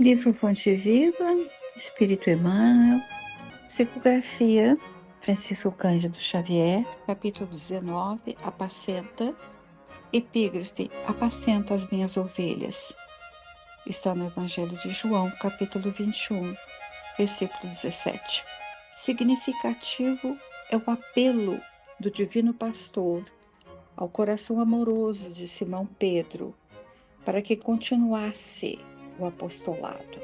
Livro Fonte Viva, Espírito Emmanuel, Psicografia, Francisco Cândido Xavier, capítulo 19, Apacenta, epígrafe, Apacenta as minhas ovelhas. Está no Evangelho de João, capítulo 21, versículo 17. Significativo é o apelo do Divino Pastor ao coração amoroso de Simão Pedro para que continuasse o apostolado,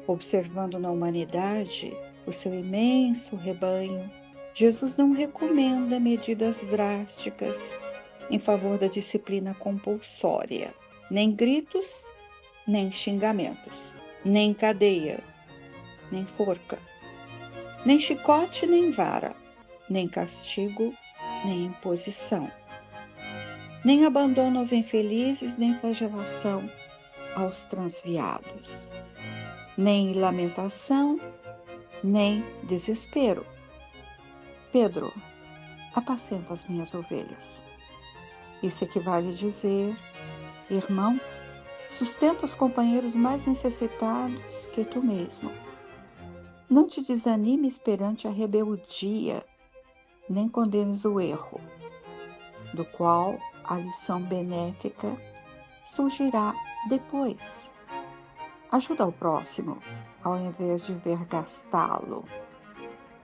observando na humanidade o seu imenso rebanho. Jesus não recomenda medidas drásticas em favor da disciplina compulsória, nem gritos, nem xingamentos, nem cadeia, nem forca, nem chicote, nem vara, nem castigo, nem imposição, nem abandono aos infelizes, nem flagelação aos transviados, nem lamentação, nem desespero. Pedro, apacenta as minhas ovelhas. Isso equivale a dizer, irmão, sustenta os companheiros mais necessitados que tu mesmo. Não te desanimes perante a rebeldia, nem condenes o erro, do qual a lição benéfica surgirá depois. Ajuda o próximo, ao invés de vergastá-lo.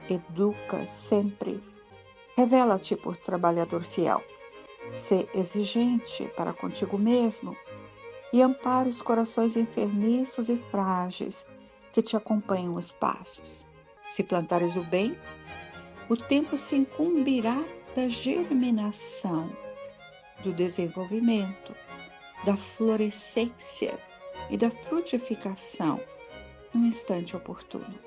Educa sempre. Revela-te por trabalhador fiel. Sê exigente para contigo mesmo e ampara os corações enfermiços e frágeis que te acompanham os passos. Se plantares o bem, o tempo se incumbirá da germinação, do desenvolvimento, da florescência e da frutificação no instante oportuno.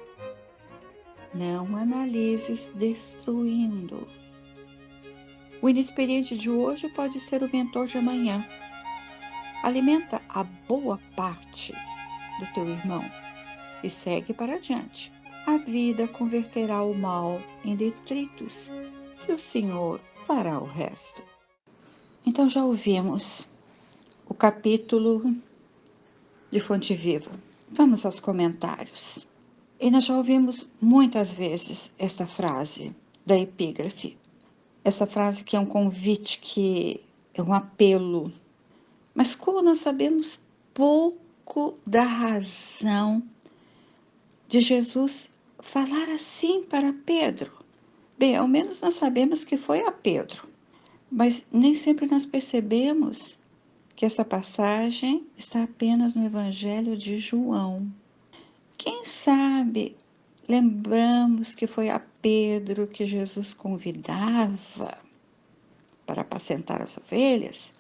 Não analises destruindo. O inexperiente de hoje pode ser o mentor de amanhã. Alimenta a boa parte do teu irmão e segue para adiante. A vida converterá o mal em detritos e o Senhor fará o resto. Então já ouvimos o capítulo de Fonte Viva. Vamos aos comentários. E nós já ouvimos muitas vezes esta frase da epígrafe. Essa frase que é um convite, que é um apelo. Mas como nós sabemos pouco da razão de Jesus falar assim para Pedro. Bem, ao menos nós sabemos que foi a Pedro, mas nem sempre nós percebemos que essa passagem está apenas no Evangelho de João. Quem sabe lembramos que foi a Pedro que Jesus convidava para apacentar as ovelhas,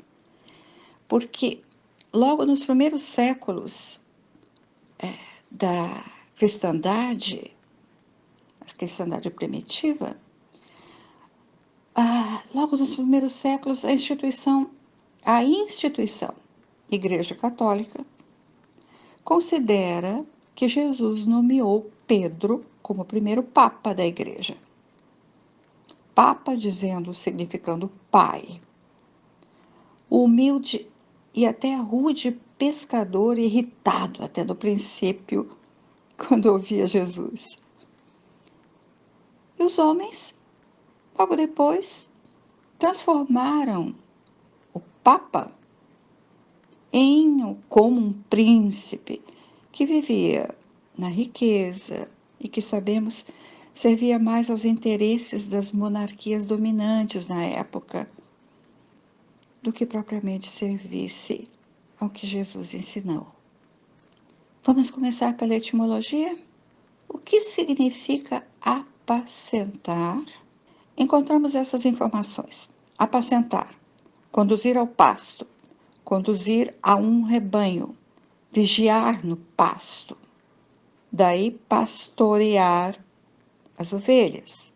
porque logo nos primeiros séculos da cristandade, a cristandade primitiva, logo nos primeiros séculos, a instituição Igreja Católica considera que Jesus nomeou Pedro como primeiro papa da igreja. Papa significando pai. O humilde e até rude pescador, irritado até no princípio, quando ouvia Jesus. E os homens, logo depois, transformaram o Papa como um príncipe que vivia na riqueza e que sabemos servia mais aos interesses das monarquias dominantes na época do que propriamente servisse ao que Jesus ensinou. Vamos começar pela etimologia? O que significa apacentar? Encontramos essas informações. Apacentar, conduzir ao pasto, conduzir a um rebanho, vigiar no pasto. Daí pastorear as ovelhas.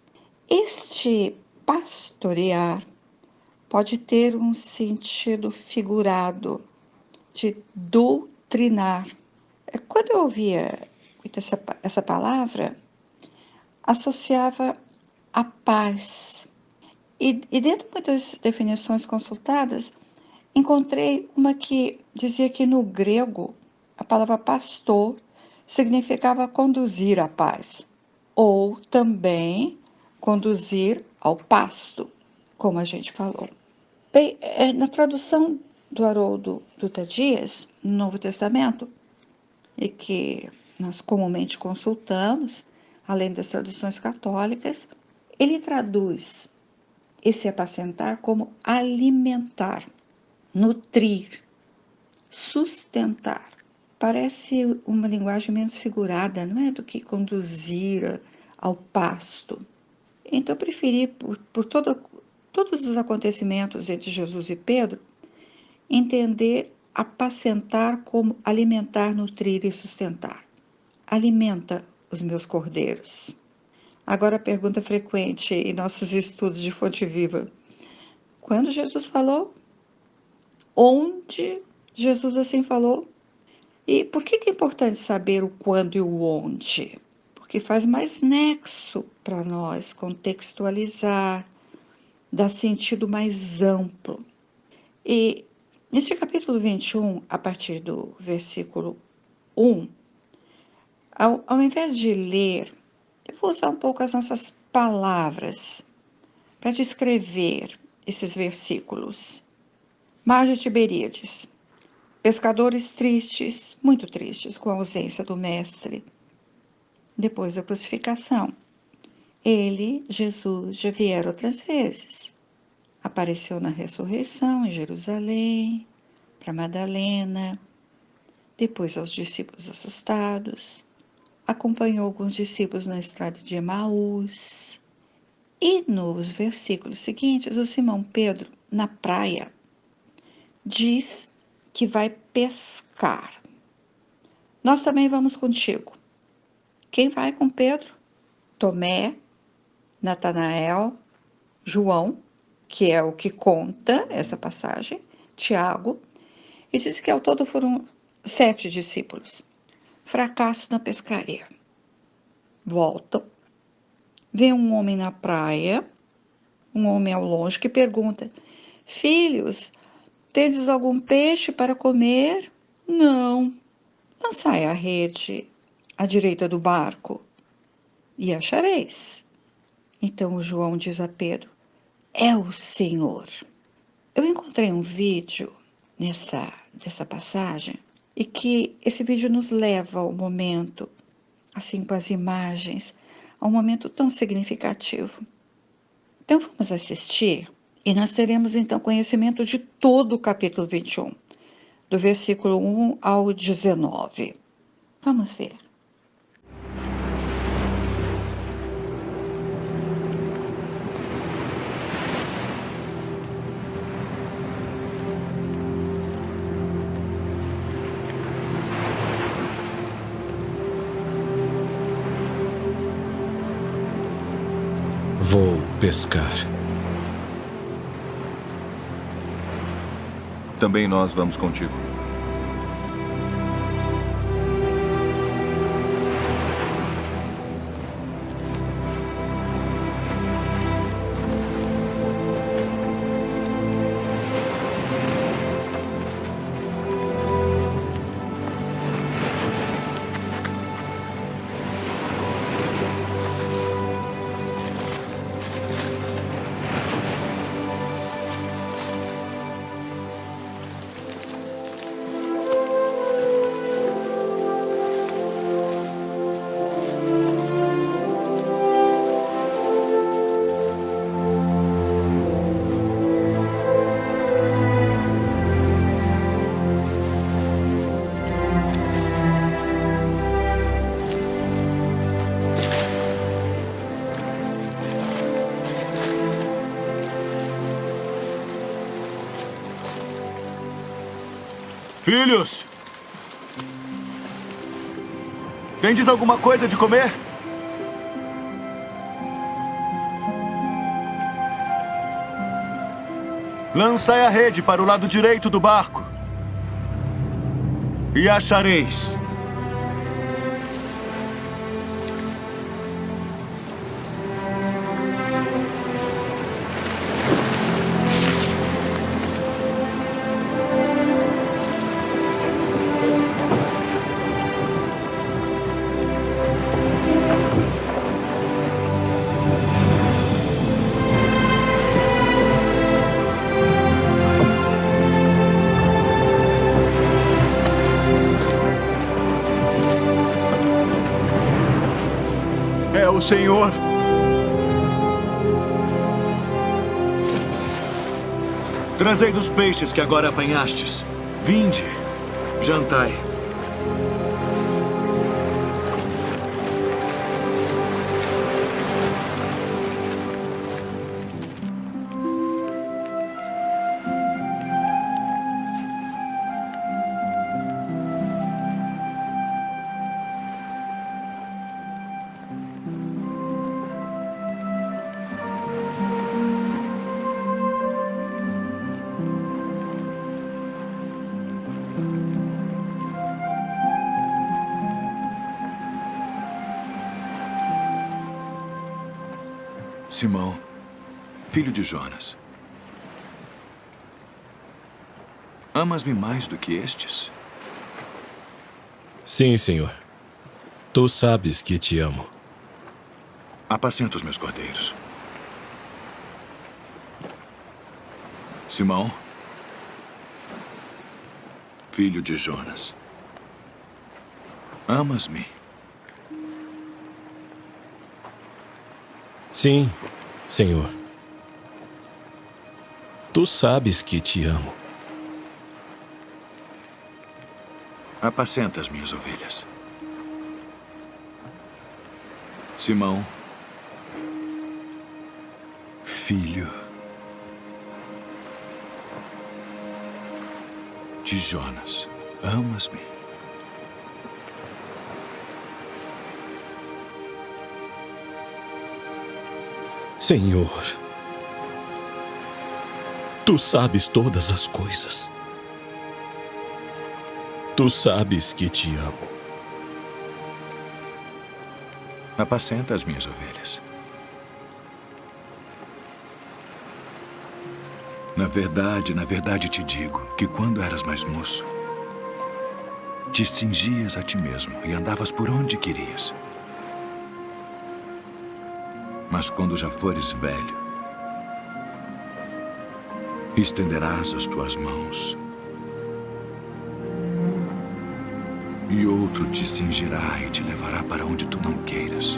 Este pastorear pode ter um sentido figurado de doutrinar. Quando eu ouvia essa palavra, associava a paz. E dentro de muitas definições consultadas, encontrei uma que dizia que no grego a palavra pastor significava conduzir à paz, ou também conduzir ao pasto, como a gente falou. Bem, na tradução do Haroldo Dutra Dias, no Novo Testamento, e que nós comumente consultamos, além das traduções católicas, ele traduz esse apacentar como alimentar, nutrir, sustentar. Parece uma linguagem menos figurada, não é, do que conduzir ao pasto. Então, eu preferi, por todos os acontecimentos entre Jesus e Pedro, entender apacentar como alimentar, nutrir e sustentar. Alimenta os meus cordeiros. Agora a pergunta frequente em nossos estudos de fonte viva. Quando Jesus falou? Onde Jesus assim falou? E por que é importante saber o quando e o onde? Porque faz mais nexo para nós contextualizar, dar sentido mais amplo. E neste capítulo 21, a partir do versículo 1, ao invés de ler, eu vou usar um pouco as nossas palavras para descrever esses versículos. Mar de Tiberíades. Pescadores tristes, muito tristes, com a ausência do Mestre. Depois da crucificação, ele, Jesus, já viera outras vezes. Apareceu na ressurreição em Jerusalém, para Madalena, depois aos discípulos assustados, acompanhou alguns discípulos na estrada de Emaús. E nos versículos seguintes, o Simão Pedro, na praia, diz que vai pescar. Nós também vamos contigo. Quem vai com Pedro? Tomé, Natanael, João, que é o que conta essa passagem, Tiago, e diz que ao todo foram 7 discípulos. Fracasso na pescaria. Voltam. Vê um homem na praia, um homem ao longe, que pergunta: Filhos, tendes algum peixe para comer? Não. Lançai a rede à direita do barco e achareis. Então João diz a Pedro: É o Senhor. Eu encontrei um vídeo dessa passagem e que esse vídeo nos leva ao momento, assim com as imagens, a um momento tão significativo. Então vamos assistir e nós teremos então conhecimento de todo o capítulo 21, do versículo 1 ao 19. Vamos ver. Vou pescar. Também nós vamos contigo. Filhos! Tendes alguma coisa de comer? Lançai a rede para o lado direito do barco e achareis. Senhor. Trazei dos peixes que agora apanhastes. Vinde, jantai. Simão, filho de Jonas, amas-me mais do que estes? Sim, Senhor. Tu sabes que te amo. Apacenta os meus cordeiros. Simão, filho de Jonas, amas-me? Sim, Senhor. Tu sabes que te amo. Apacenta as minhas ovelhas. Simão, filho de Jonas, amas-me? Senhor, tu sabes todas as coisas. Tu sabes que te amo. Apacenta as minhas ovelhas. Na verdade te digo que quando eras mais moço, te cingias a ti mesmo e andavas por onde querias. Mas quando já fores velho, estenderás as tuas mãos e outro te cingirá e te levará para onde tu não queiras.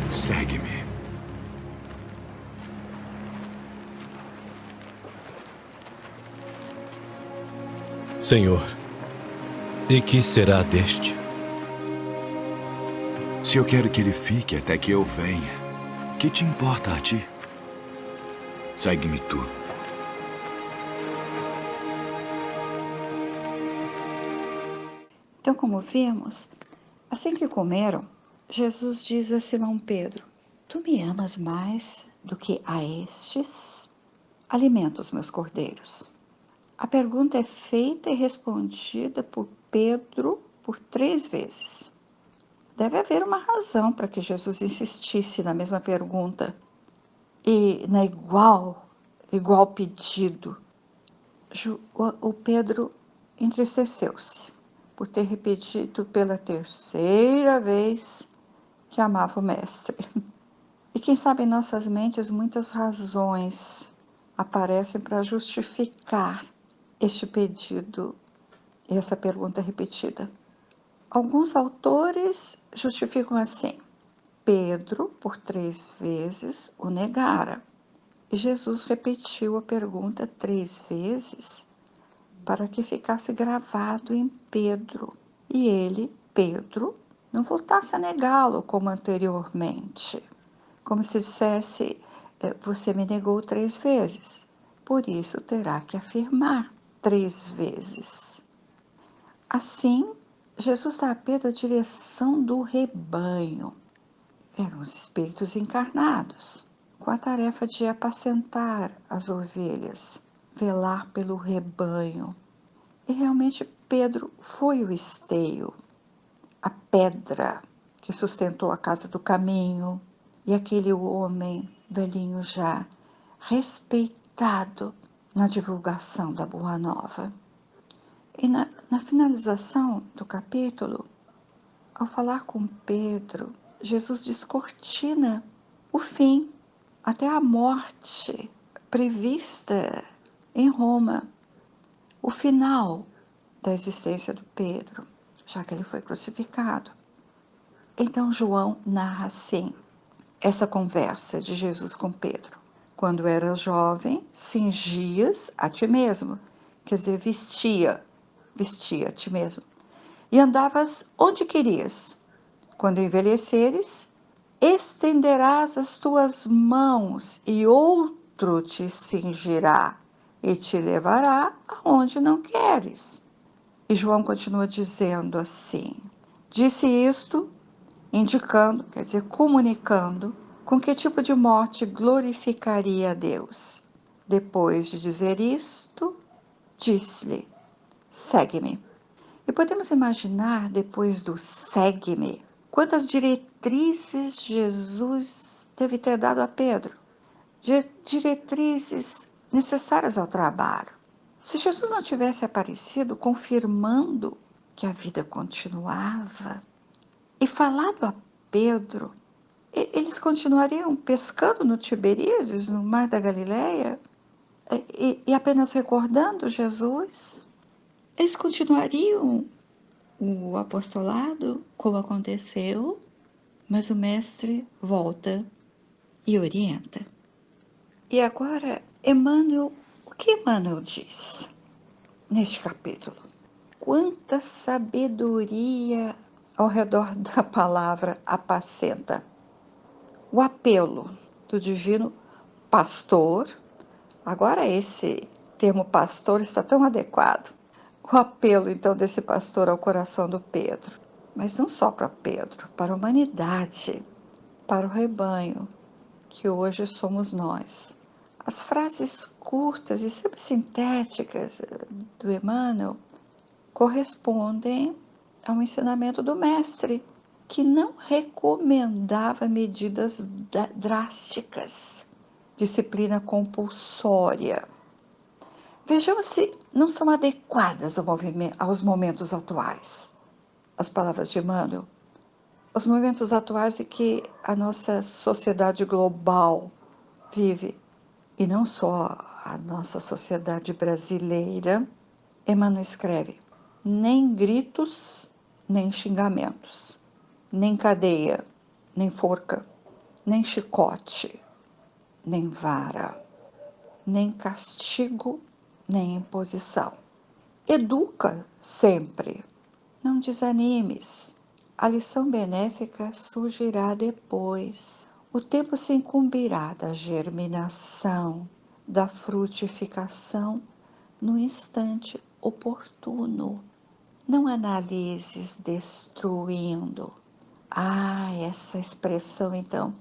Segue-me. Senhor, e que será deste? Se eu quero que ele fique até que eu venha, que te importa a ti? Segue-me tu. Então, como vimos, assim que comeram, Jesus diz a Simão Pedro: Tu me amas mais do que a estes? Alimenta os meus cordeiros. A pergunta é feita e respondida por Pedro por 3 vezes. Deve haver uma razão para que Jesus insistisse na mesma pergunta e na igual pedido. O Pedro entristeceu-se por ter repetido pela 3ª vez que amava o Mestre. E quem sabe em nossas mentes muitas razões aparecem para justificar este pedido e essa pergunta repetida. Alguns autores justificam assim: Pedro, por 3 vezes, o negara. E Jesus repetiu a pergunta 3 vezes para que ficasse gravado em Pedro. E ele, Pedro, não voltasse a negá-lo como anteriormente. Como se dissesse: você me negou 3 vezes, por isso terá que afirmar 3 vezes. Assim, Jesus dá a Pedro a direção do rebanho. Eram os espíritos encarnados, com a tarefa de apacentar as ovelhas, velar pelo rebanho. E realmente Pedro foi o esteio, a pedra que sustentou a casa do caminho, e aquele homem, velhinho já, respeitado na divulgação da Boa Nova. E na finalização do capítulo, ao falar com Pedro, Jesus descortina o fim, até a morte prevista em Roma, o final da existência do Pedro, já que ele foi crucificado. Então João narra assim essa conversa de Jesus com Pedro. Quando eras jovem, cingias a ti mesmo, quer dizer, vestia a ti mesmo, e andavas onde querias. Quando envelheceres, estenderás as tuas mãos e outro te cingirá e te levará aonde não queres. E João continua dizendo assim: disse isto, indicando, quer dizer, comunicando, com que tipo de morte glorificaria a Deus. Depois de dizer isto, disse-lhe: segue-me. E podemos imaginar, depois do segue-me, quantas diretrizes Jesus deve ter dado a Pedro. Diretrizes necessárias ao trabalho. Se Jesus não tivesse aparecido confirmando que a vida continuava e falado a Pedro, eles continuariam pescando no Tiberíades, no Mar da Galileia, e apenas recordando Jesus? Eles continuariam o apostolado, como aconteceu, mas o mestre volta e orienta. E agora, Emmanuel, o que Emmanuel diz neste capítulo? Quanta sabedoria ao redor da palavra apacenta. O apelo do divino pastor, agora esse termo pastor está tão adequado. O apelo, então, desse pastor ao coração do Pedro, mas não só para Pedro, para a humanidade, para o rebanho, que hoje somos nós. As frases curtas e sempre sintéticas do Emmanuel correspondem ao ensinamento do mestre, que não recomendava medidas drásticas, disciplina compulsória. Vejamos se não são adequadas aos momentos atuais. As palavras de Emmanuel, os momentos atuais em que a nossa sociedade global vive, e não só a nossa sociedade brasileira. Emmanuel escreve: nem gritos, nem xingamentos, nem cadeia, nem forca, nem chicote, nem vara, nem castigo, nem imposição. Educa sempre, não desanimes. A lição benéfica surgirá depois. O tempo se incumbirá da germinação, da frutificação no instante oportuno. Não analises destruindo. Essa expressão, então,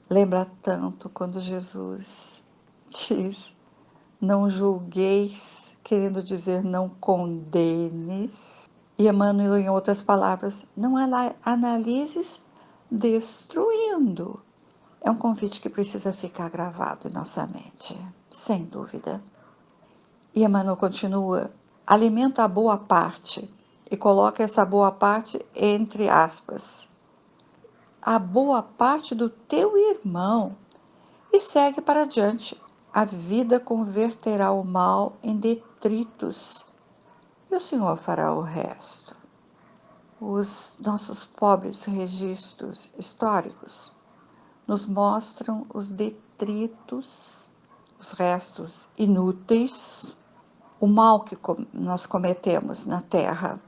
lembra tanto quando Jesus diz: não julgueis, querendo dizer não condenes. E Emmanuel, em outras palavras, não analises destruindo. É um convite que precisa ficar gravado em nossa mente, sem dúvida. E Emmanuel continua: alimenta a boa parte, e coloca essa boa parte entre aspas, a boa parte do teu irmão, e segue para diante. A vida converterá o mal em detritos, e o Senhor fará o resto. Os nossos pobres registros históricos nos mostram os detritos, os restos inúteis, o mal que nós cometemos na Terra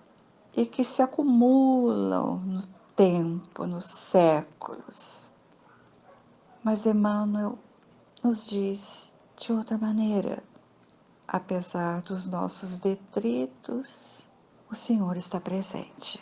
e que se acumulam no tempo, nos séculos. Mas Emmanuel nos diz de outra maneira: apesar dos nossos detritos, o Senhor está presente.